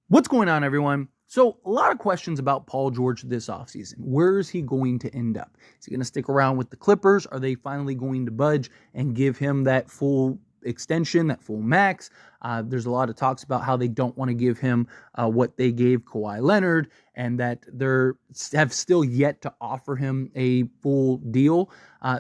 What's going on, everyone? So, a lot of questions about Paul George this offseason. Where is he going to end up? Is he going to stick around with the Clippers? Are they finally going to budge and give him that full extension, that full max? There's a lot of talks about how they don't want to give him what they gave Kawhi Leonard and that they have still yet to offer him a full deal.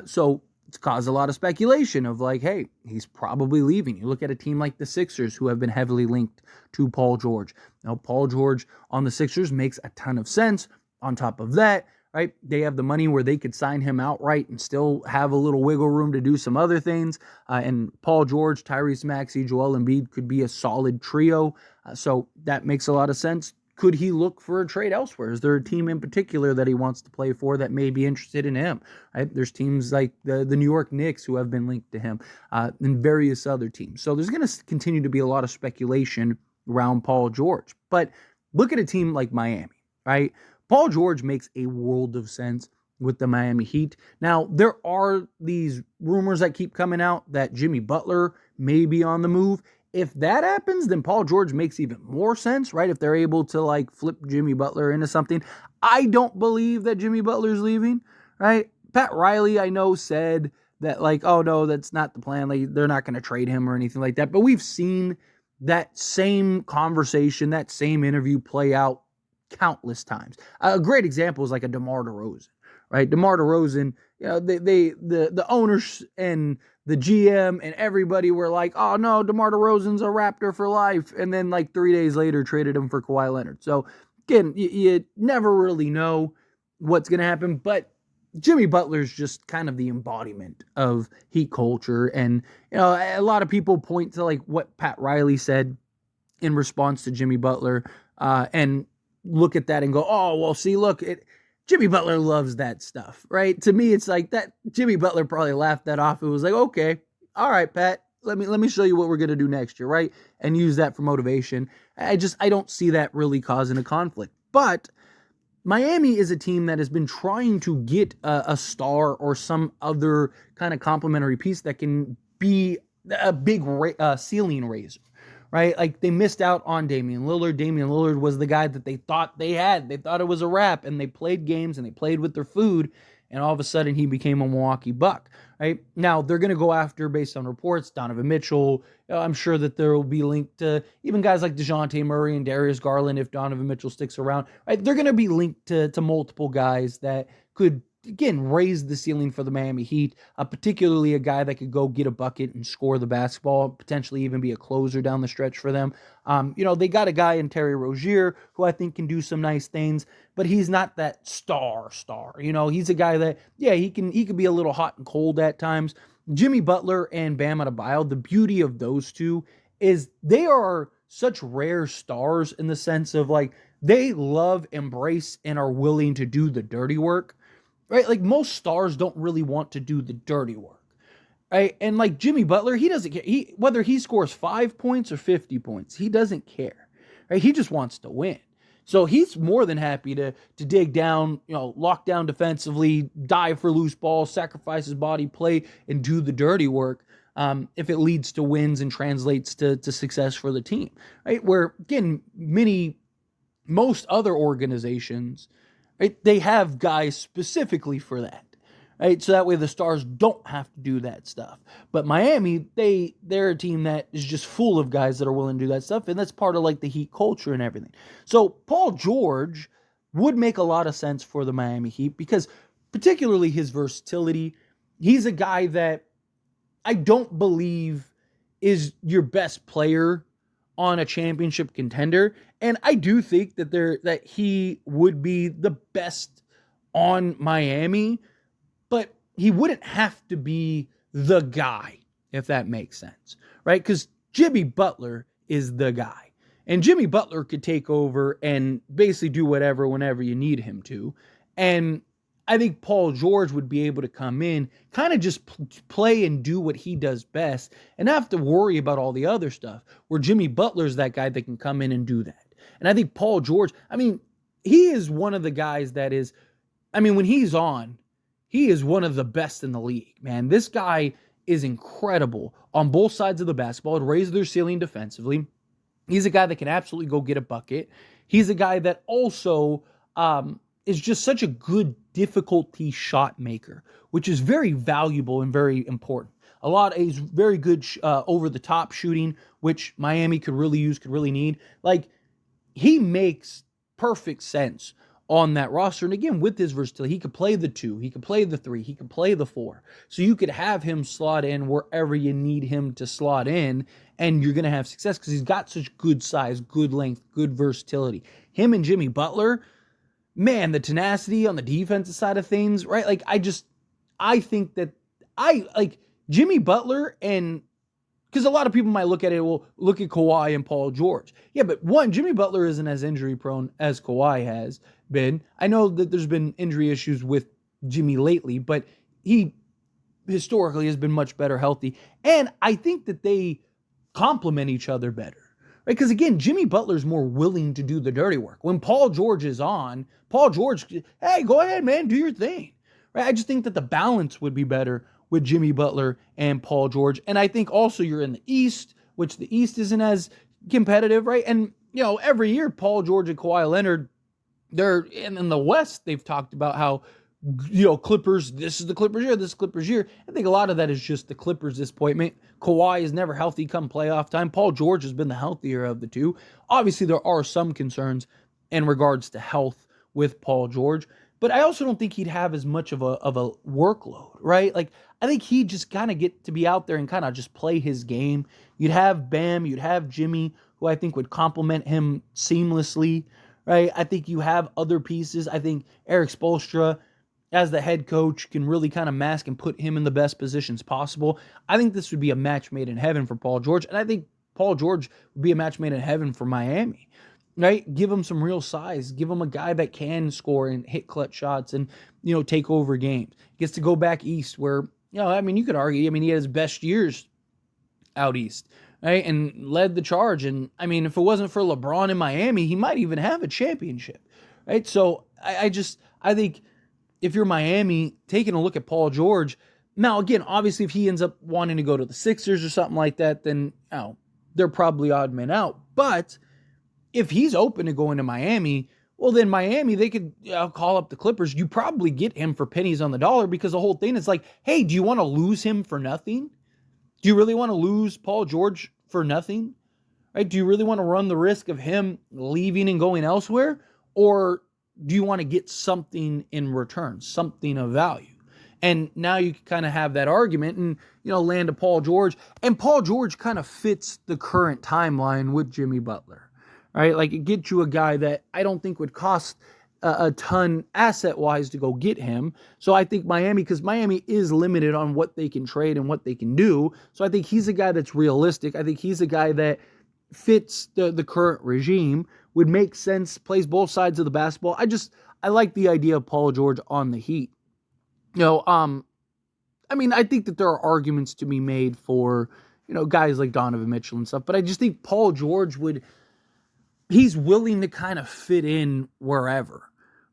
So, it's caused a lot of speculation of like, hey, he's probably leaving. You look at a team like the Sixers who have been heavily linked to Paul George. Now, Paul George on the Sixers makes a ton of sense. On top of that, right, they have the money where they could sign him outright and still have a little wiggle room to do some other things. And Paul George, Tyrese Maxey, Joel Embiid could be a solid trio. So that makes a lot of sense. Could he look for a trade elsewhere? Is there a team in particular that he wants to play for that may be interested in him? Right? There's teams like the New York Knicks who have been linked to him and various other teams. So there's going to continue to be a lot of speculation around Paul George. But look at a team like Miami, right? Paul George makes a world of sense with the Miami Heat. Now, there are these rumors that keep coming out that Jimmy Butler may be on the move. If that happens, then Paul George makes even more sense, right? If they're able to like flip Jimmy Butler into something. I don't believe that Jimmy Butler's leaving, right? Pat Riley, I know, said that like, oh no, that's not the plan. Like, they're not going to trade him or anything like that. But we've seen that same conversation, that same interview play out countless times. A great example is like a DeMar DeRozan, right? DeMar DeRozan, you know, the owners and the GM and everybody were like, oh no, DeMar DeRozan's a Raptor for life. And then like 3 days later traded him for Kawhi Leonard. So again, you never really know what's going to happen, but Jimmy Butler's just kind of the embodiment of Heat culture. And, you know, a lot of people point to like what Pat Riley said in response to Jimmy Butler and look at that and go, oh, well, see, look, Jimmy Butler loves that stuff, right? To me, it's like that Jimmy Butler probably laughed that off. It was like, okay, all right, Pat, let me show you what we're going to do next year, right? And use that for motivation. I don't see that really causing a conflict. But Miami is a team that has been trying to get a star or some other kind of complementary piece that can be a big ceiling raiser, right? Like they missed out on Damian Lillard. Damian Lillard was the guy that they thought they had. They thought it was a wrap, and they played games and they played with their food, and all of a sudden he became a Milwaukee Buck, right? Now they're going to go after, based on reports, Donovan Mitchell. I'm sure that there will be linked to even guys like DeJounte Murray and Darius Garland if Donovan Mitchell sticks around, right? They're going to be linked to multiple guys that could, again, raise the ceiling for the Miami Heat, particularly a guy that could go get a bucket and score the basketball, potentially even be a closer down the stretch for them. They got a guy in Terry Rozier who I think can do some nice things, but he's not that star. He's a guy that, yeah, he can be a little hot and cold at times. Jimmy Butler and Bam Adebayo, the beauty of those two is they are such rare stars in the sense of like they love, embrace, and are willing to do the dirty work. Right? Like most stars don't really want to do the dirty work. Right? And like Jimmy Butler, he doesn't care. Whether he scores 5 points or 50 points, he doesn't care. Right? He just wants to win. So he's more than happy to dig down, lock down defensively, dive for loose balls, sacrifice his body, play, and do the dirty work if it leads to wins and translates to success for the team. Right? Where, again, most other organizations, right, they have guys specifically for that. Right? So that way the stars don't have to do that stuff. But Miami, they're a team that is just full of guys that are willing to do that stuff, and that's part of like the Heat culture and everything. So Paul George would make a lot of sense for the Miami Heat because particularly his versatility. He's a guy that I don't believe is your best player on a championship contender. And I do think that he would be the best on Miami, but he wouldn't have to be the guy, if that makes sense, right? Because Jimmy Butler is the guy. And Jimmy Butler could take over and basically do whatever whenever you need him to. And I think Paul George would be able to come in, kind of just play and do what he does best and not have to worry about all the other stuff, where Jimmy Butler's that guy that can come in and do that. And I think Paul George, he is one of the guys that is, when he's on, he is one of the best in the league, man. This guy is incredible on both sides of the basketball. It raised their ceiling defensively. He's a guy that can absolutely go get a bucket. He's a guy that also is just such a good difficulty shot maker, which is very valuable and very important. He's very good over the top shooting, which Miami could really use, could really need. Like, he makes perfect sense on that roster. And again, with his versatility, he could play the 2, he could play the 3, he could play the 4. So you could have him slot in wherever you need him to slot in, and you're going to have success because he's got such good size, good length, good versatility. Him and Jimmy Butler, man, the tenacity on the defensive side of things, right? Like, I think that I like Jimmy Butler, and because a lot of people might look at it, well, look at Kawhi and Paul George. Yeah, but one, Jimmy Butler isn't as injury prone as Kawhi has been. I know that there's been injury issues with Jimmy lately, but he historically has been much better healthy. And I think that they complement each other better. Right? Because again, Jimmy Butler's more willing to do the dirty work. When Paul George is on, Paul George, hey, go ahead, man, do your thing. Right? I just think that the balance would be better with Jimmy Butler and Paul George. And I think also you're in the East, which the East isn't as competitive, right? And, every year, Paul George and Kawhi Leonard, and in the West, they've talked about how, Clippers, this is the Clippers year, this is Clippers year. I think a lot of that is just the Clippers disappointment. Kawhi is never healthy come playoff time. Paul George has been the healthier of the two. Obviously, there are some concerns in regards to health with Paul George, but I also don't think he'd have as much of a workload, right? Like, I think he'd just kind of get to be out there and kind of just play his game. You'd have Bam, you'd have Jimmy, who I think would complement him seamlessly, right? I think you have other pieces. I think Eric Spoelstra, as the head coach, can really kind of mask and put him in the best positions possible. I think this would be a match made in heaven for Paul George, and I think Paul George would be a match made in heaven for Miami. Right? Give him some real size. Give him a guy that can score and hit clutch shots and, take over games. Gets to go back east where, you could argue, he had his best years out east, right? And led the charge. And, if it wasn't for LeBron in Miami, he might even have a championship, right? So I think if you're Miami, taking a look at Paul George, now, again, obviously, if he ends up wanting to go to the Sixers or something like that, then, they're probably odd men out. But if he's open to going to Miami, well, then Miami, they could call up the Clippers. You probably get him for pennies on the dollar because the whole thing is like, hey, do you want to lose him for nothing? Do you really want to lose Paul George for nothing? Right? Do you really want to run the risk of him leaving and going elsewhere? Or do you want to get something in return, something of value? And now you can kind of have that argument and, land a Paul George. And Paul George kind of fits the current timeline with Jimmy Butler. Right? Like, it gets you a guy that I don't think would cost a ton asset-wise to go get him. So I think because Miami is limited on what they can trade and what they can do. So I think he's a guy that's realistic. I think he's a guy that fits the current regime, would make sense, plays both sides of the basketball. I like the idea of Paul George on the Heat. I think that there are arguments to be made for, guys like Donovan Mitchell and stuff. But I just think Paul George he's willing to kind of fit in wherever,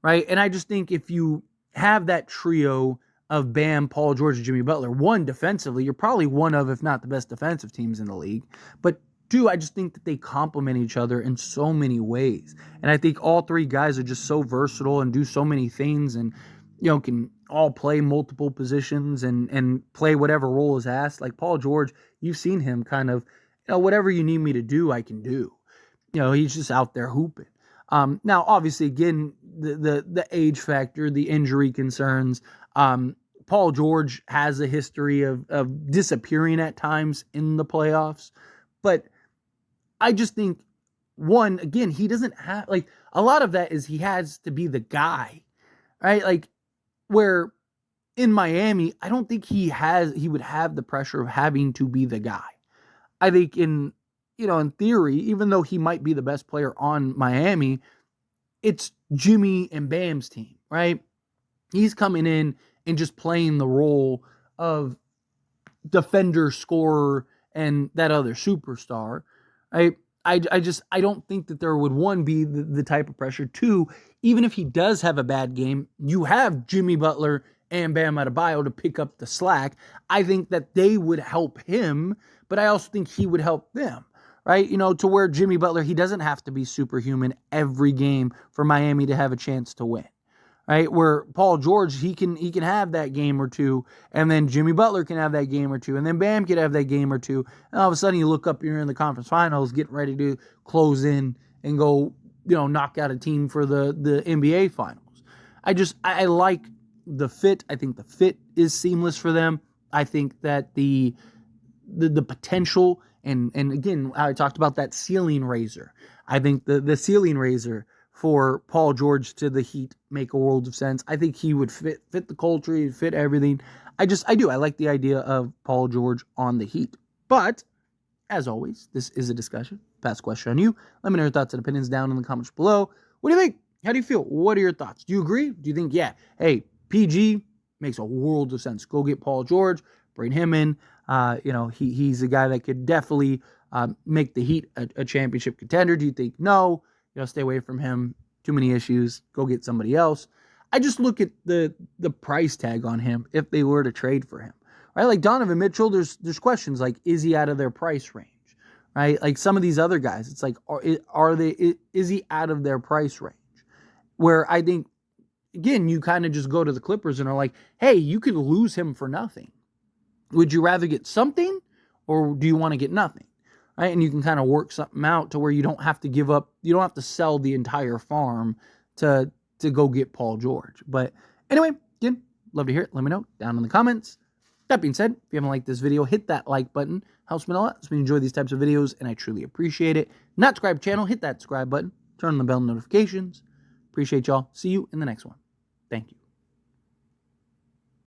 right? And I just think if you have that trio of Bam, Paul George, and Jimmy Butler, one, defensively, you're probably one of, if not the best defensive teams in the league. But two, I just think that they complement each other in so many ways. And I think all three guys are just so versatile and do so many things and, can all play multiple positions and play whatever role is asked. Like Paul George, you've seen him kind of, whatever you need me to do, I can do. He's just out there hooping. Now, obviously, again, the age factor, the injury concerns. Paul George has a history of disappearing at times in the playoffs. But I just think, one, again, he doesn't have, like, a lot of that is he has to be the guy, right? Like, where in Miami, I don't think he would have the pressure of having to be the guy. I think in theory, even though he might be the best player on Miami, it's Jimmy and Bam's team, right? He's coming in and just playing the role of defender, scorer, and that other superstar, right? I don't think that there would, one, be the type of pressure. Two, even if he does have a bad game, you have Jimmy Butler and Bam Adebayo to pick up the slack. I think that they would help him, but I also think he would help them. right? To where Jimmy Butler, he doesn't have to be superhuman every game for Miami to have a chance to win, right? Where Paul George, he can have that game or two, and then Jimmy Butler can have that game or two, and then Bam can have that game or two, and all of a sudden you look up, you're in the conference finals, getting ready to close in and go, knock out a team for the NBA finals. I like the fit. I think the fit is seamless for them. I think that the potential, and again, I talked about that ceiling raiser. I think the ceiling raiser for Paul George to the Heat make a world of sense. I think he would fit the culture, he'd fit everything. I like the idea of Paul George on the Heat. But, as always, this is a discussion. Pass the question on you. Let me know your thoughts and opinions down in the comments below. What do you think? How do you feel? What are your thoughts? Do you agree? Do you think, yeah, hey, PG makes a world of sense. Go get Paul George, bring him in. He's a guy that could definitely make the Heat a championship contender. Do you think, no, stay away from him, too many issues, go get somebody else? I just look at the price tag on him if they were to trade for him, right? Like Donovan Mitchell, there's questions like, is he out of their price range, right? Like some of these other guys, it's like, is he out of their price range? Where I think, again, you kind of just go to the Clippers and are like, hey, you could lose him for nothing. Would you rather get something, or do you want to get nothing? Right? And you can kind of work something out to where you don't have to give up, you don't have to sell the entire farm to go get Paul George. But anyway, again, love to hear it. Let me know down in the comments. That being said, if you haven't liked this video, hit that like button. Helps me a lot. Helps me enjoy these types of videos, and I truly appreciate it. Not subscribe channel, hit that subscribe button. Turn on the bell notifications. Appreciate y'all. See you in the next one. Thank you.